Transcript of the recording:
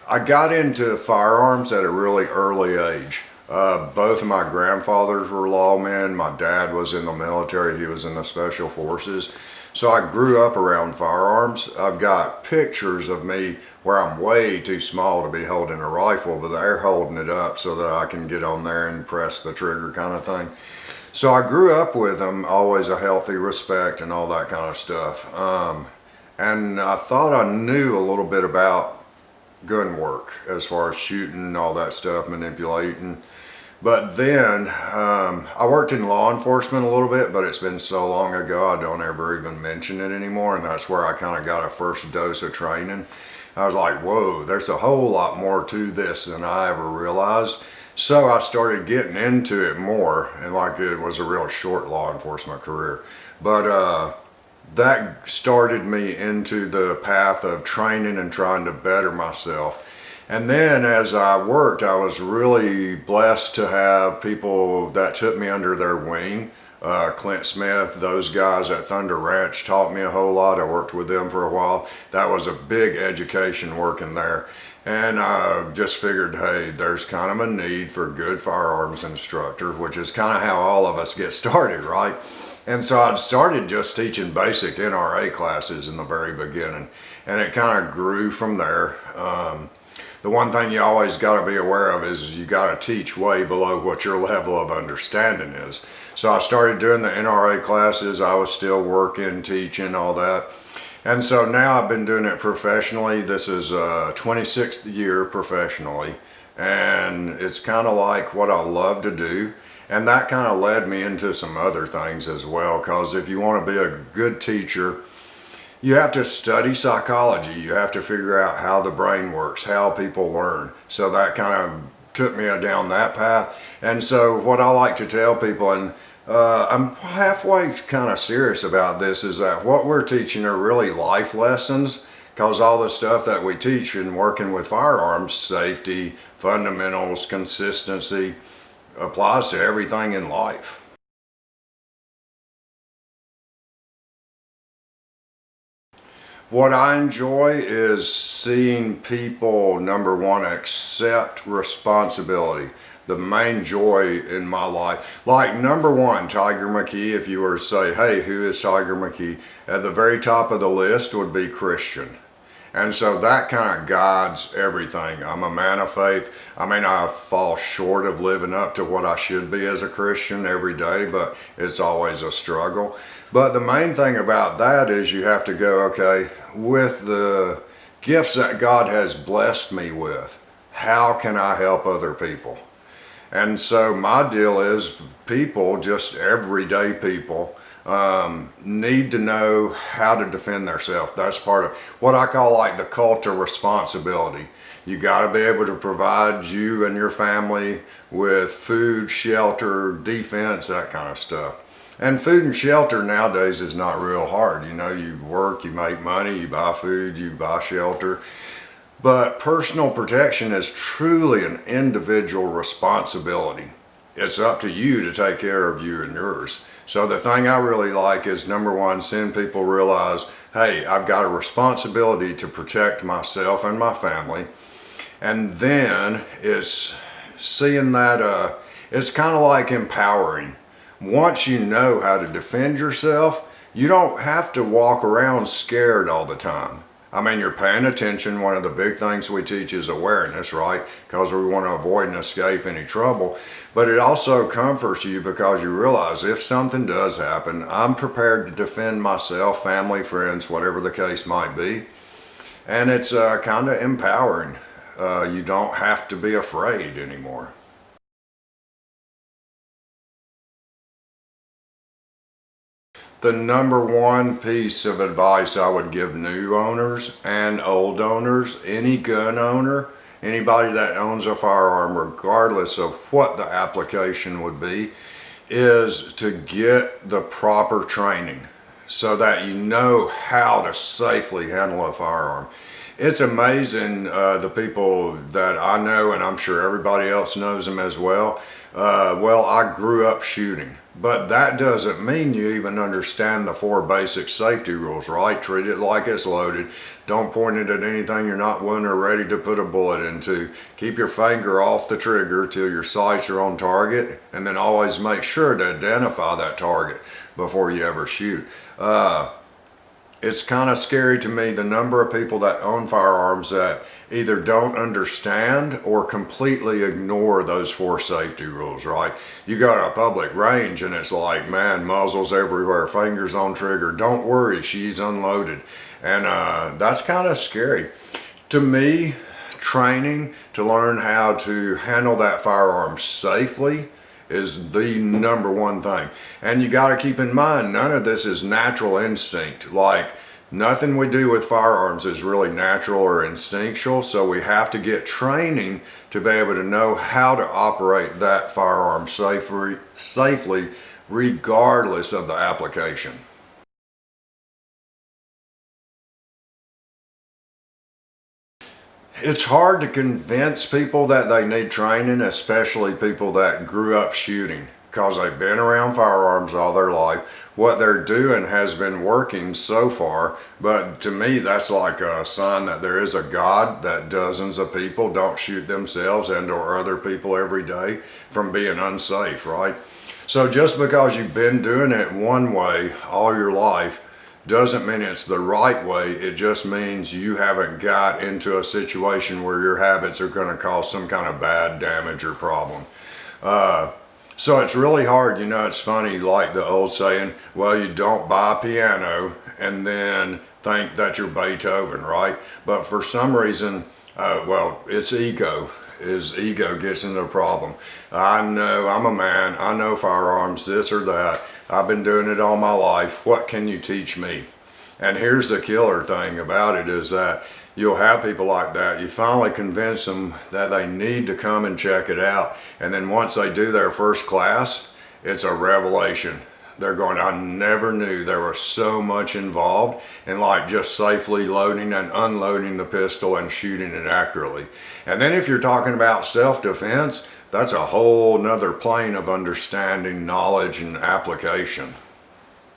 I got into firearms at a really early age. Both of my grandfathers were lawmen. My dad was in the military. He was in the special forces. So I grew up around firearms. I've got pictures of me where I'm way too small to be holding a rifle, but they're holding it up so that I can get on there and press the trigger kind of thing. So I grew up with them, always a healthy respect and all that kind of stuff. And I thought I knew a little bit about gun work as far as shooting and all that stuff, manipulating. But then I worked in law enforcement a little bit, but it's been so long ago I don't ever even mention it anymore, and that's where I kind of got a first dose of training. I was like, whoa, there's a whole lot more to this than I ever realized. So I started getting into it more, and like it was a real short law enforcement career. But that started me into the path of training and trying to better myself. And then as I worked, I was really blessed to have people that took me under their wing. Clint Smith, those guys at Thunder Ranch taught me a whole lot. I worked with them for a while. That was a big education working there. And I just figured, hey, there's kind of a need for a good firearms instructor, which is kind of how all of us get started, right? And so I started just teaching basic NRA classes in the very beginning, and it kind of grew from there. The one thing you always got to be aware of is you got to teach way below what your level of understanding is. So I started doing the NRA classes. I was still working, teaching, all that. And so now I've been doing it professionally. This is 26th year professionally, and it's kind of like what I love to do. And that kind of led me into some other things as well, because if you want to be a good teacher, you have to study psychology. You have to figure out how the brain works, how people learn. So that kind of took me down that path. And so what I like to tell people, and I'm halfway kind of serious about this, is that what we're teaching are really life lessons, because all the stuff that we teach in working with firearms, safety, fundamentals, consistency, applies to everything in life. What I enjoy is seeing people, number one, accept responsibility. The main joy in my life. Like number one, Tiger McKee, if you were to say, hey, who is Tiger McKee? At the very top of the list would be Christian. And so that kind of guides everything. I'm a man of faith. I mean, I fall short of living up to what I should be as a Christian every day, but it's always a struggle. But the main thing about that is you have to go, okay, with the gifts that God has blessed me with, how can I help other people? And so my deal is people, just everyday people, need to know how to defend themselves. That's part of what I call like the cult of responsibility. You got to be able to provide you and your family with food, shelter, defense, that kind of stuff. And food and shelter nowadays is not real hard. You know, you work, you make money, you buy food, you buy shelter. But personal protection is truly an individual responsibility. It's up to you to take care of you and yours. So the thing I really like is, number one, seeing people realize, hey, I've got a responsibility to protect myself and my family. And then it's seeing that it's kind of like empowering. Once you know how to defend yourself, you don't have to walk around scared all the time. I mean, you're paying attention. One of the big things we teach is awareness, right? Because we want to avoid and escape any trouble. But it also comforts you because you realize if something does happen, I'm prepared to defend myself, family, friends, whatever the case might be. And it's kind of empowering. You don't have to be afraid anymore. The number one piece of advice I would give new owners and old owners, any gun owner, anybody that owns a firearm, regardless of what the application would be, is to get the proper training so that you know how to safely handle a firearm. It's amazing the people that I know, and I'm sure everybody else knows them as well. Well, I grew up shooting, but that doesn't mean you even understand the 4 basic safety rules, right? Treat it like it's loaded. Don't point it at anything you're not willing or ready to put a bullet into. Keep your finger off the trigger till your sights are on target, and then always make sure to identify that target before you ever shoot. It's kind of scary to me the number of people that own firearms that either don't understand or completely ignore those 4 safety rules, right? You got a public range and it's like, man, muzzles everywhere, fingers on trigger, don't worry, she's unloaded. And that's kind of scary. To me, training to learn how to handle that firearm safely is the number one thing. And you got to keep in mind, none of this is natural instinct. Like, nothing we do with firearms is really natural or instinctual, so we have to get training to be able to know how to operate that firearm safely regardless of the application. It's hard to convince people that they need training, especially people that grew up shooting, because they've been around firearms all their life. What they're doing has been working so far, but to me that's like a sign that there is a God, that dozens of people don't shoot themselves and or other people every day from being unsafe, right? So just because you've been doing it one way all your life doesn't mean it's the right way. It just means you haven't got into a situation where your habits are going to cause some kind of bad damage or problem. So it's really hard, you know. It's funny, like the old saying, well, you don't buy a piano and then think that you're Beethoven, right? But for some reason, well, it's ego. Ego gets into the problem. I know I'm a man, I know firearms, this or that. I've been doing it all my life. What can you teach me? And here's the killer thing about it is that you'll have people like that. You finally convince them that they need to come and check it out. And then once they do their first class, it's a revelation. They're going, I never knew there was so much involved in like just safely loading and unloading the pistol and shooting it accurately. And then if you're talking about self-defense, that's a whole nother plane of understanding, knowledge, and application.